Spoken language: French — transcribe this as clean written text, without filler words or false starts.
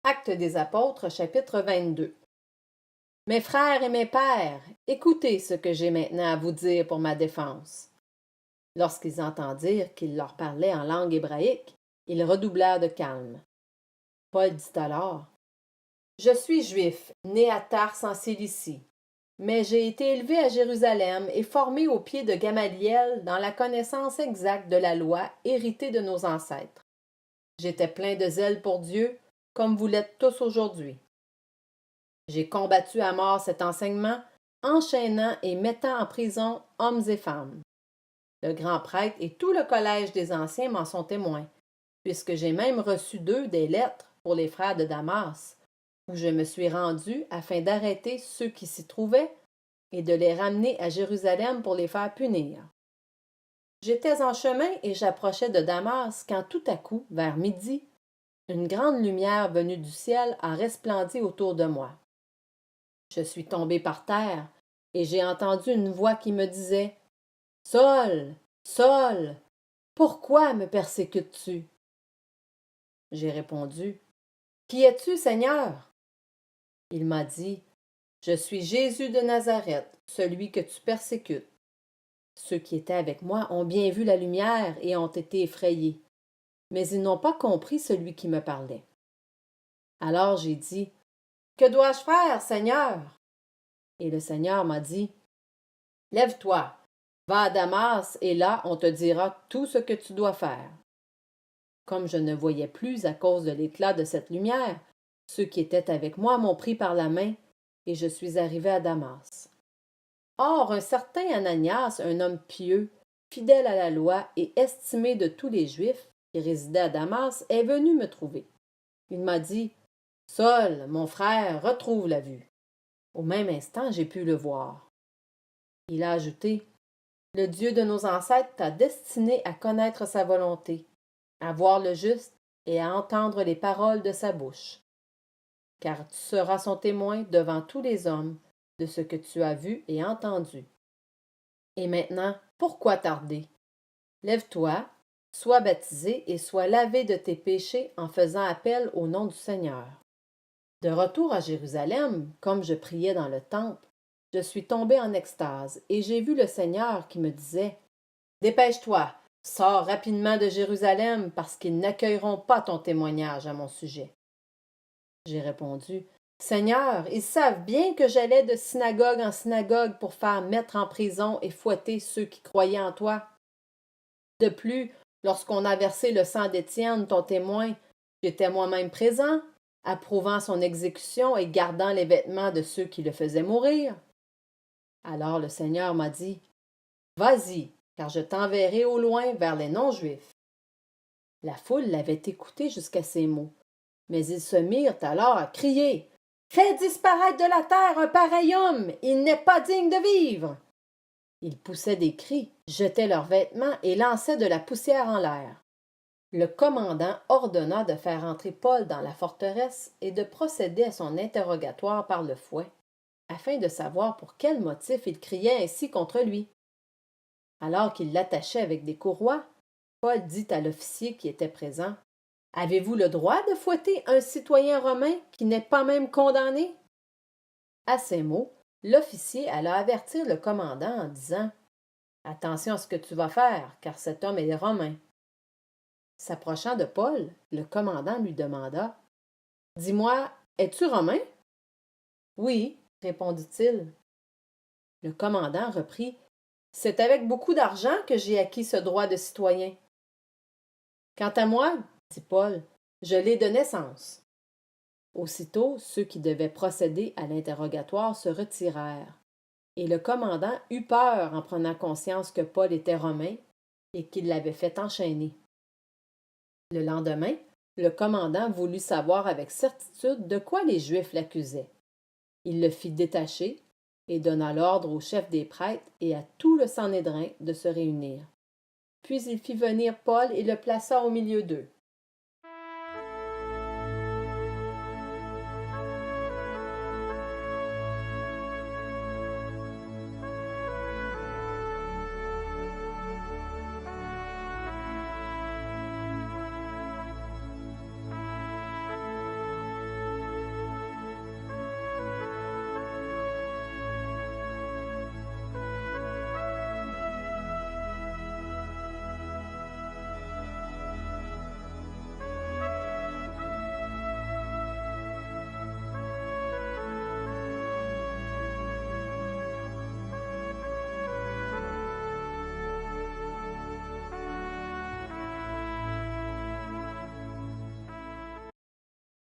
Actes des Apôtres, chapitre 22. Mes frères et mes pères, écoutez ce que j'ai maintenant à vous dire pour ma défense. Lorsqu'ils entendirent qu'il leur parlait en langue hébraïque, ils redoublèrent de calme. Paul dit alors: Je suis juif, né à Tars en Cilicie, mais j'ai été élevé à Jérusalem et formé aux pieds de Gamaliel dans la connaissance exacte de la loi héritée de nos ancêtres. J'étais plein de zèle pour Dieu, comme vous l'êtes tous aujourd'hui. J'ai combattu à mort cet enseignement, enchaînant et mettant en prison hommes et femmes. Le grand prêtre et tout le collège des anciens m'en sont témoins, puisque j'ai même reçu d'eux des lettres pour les frères de Damas, où je me suis rendu afin d'arrêter ceux qui s'y trouvaient et de les ramener à Jérusalem pour les faire punir. J'étais en chemin et j'approchais de Damas quand tout à coup, vers midi, une grande lumière venue du ciel a resplendi autour de moi. Je suis tombé par terre et j'ai entendu une voix qui me disait: Saul, Saul, pourquoi me persécutes-tu? J'ai répondu: Qui es-tu, Seigneur? Il m'a dit: Je suis Jésus de Nazareth, celui que tu persécutes. Ceux qui étaient avec moi ont bien vu la lumière et ont été effrayés, mais ils n'ont pas compris celui qui me parlait. Alors j'ai dit: Que dois-je faire, Seigneur? Et le Seigneur m'a dit: Lève-toi, va à Damas, et là on te dira tout ce que tu dois faire. Comme je ne voyais plus à cause de l'éclat de cette lumière, ceux qui étaient avec moi m'ont pris par la main, et je suis arrivé à Damas. Or, un certain Ananias, un homme pieux, fidèle à la loi et estimé de tous les Juifs qui résidaient à Damas, est venu me trouver. Il m'a dit: Saul, mon frère, retrouve la vue. Au même instant, j'ai pu le voir. Il a ajouté: Le Dieu de nos ancêtres t'a destiné à connaître sa volonté, à voir le juste et à entendre les paroles de sa bouche. Car tu seras son témoin devant tous les hommes de ce que tu as vu et entendu. Et maintenant, pourquoi tarder? Lève-toi, sois baptisé et sois lavé de tes péchés en faisant appel au nom du Seigneur. De retour à Jérusalem, comme je priais dans le temple, je suis tombé en extase et j'ai vu le Seigneur qui me disait: Dépêche-toi, sors rapidement de Jérusalem parce qu'ils n'accueilleront pas ton témoignage à mon sujet. J'ai répondu: Seigneur, ils savent bien que j'allais de synagogue en synagogue pour faire mettre en prison et fouetter ceux qui croyaient en toi. De plus, lorsqu'on a versé le sang d'Étienne, ton témoin, j'étais moi-même présent, approuvant son exécution et gardant les vêtements de ceux qui le faisaient mourir. Alors le Seigneur m'a dit: Vas-y, car je t'enverrai au loin vers les non-juifs. La foule l'avait écouté jusqu'à ces mots, mais ils se mirent alors à crier: Fais disparaître de la terre un pareil homme, il n'est pas digne de vivre. Ils poussaient des cris, jetaient leurs vêtements et lançaient de la poussière en l'air. Le commandant ordonna de faire entrer Paul dans la forteresse et de procéder à son interrogatoire par le fouet, afin de savoir pour quel motif il criait ainsi contre lui. Alors qu'il l'attachait avec des courroies, Paul dit à l'officier qui était présent: Avez-vous le droit de fouetter un citoyen romain qui n'est pas même condamné? À ces mots, l'officier alla avertir le commandant en disant: Attention à ce que tu vas faire, car cet homme est romain. S'approchant de Paul, le commandant lui demanda: Dis-moi, es-tu romain? Oui, répondit-il. Le commandant reprit: C'est avec beaucoup d'argent que j'ai acquis ce droit de citoyen. Quant à moi, dit Paul, je l'ai de naissance. Aussitôt, ceux qui devaient procéder à l'interrogatoire se retirèrent, et le commandant eut peur en prenant conscience que Paul était romain et qu'il l'avait fait enchaîner. Le lendemain, le commandant voulut savoir avec certitude de quoi les Juifs l'accusaient. Il le fit détacher et donna l'ordre au chef des prêtres et à tout le Sanhédrin de se réunir. Puis il fit venir Paul et le plaça au milieu d'eux.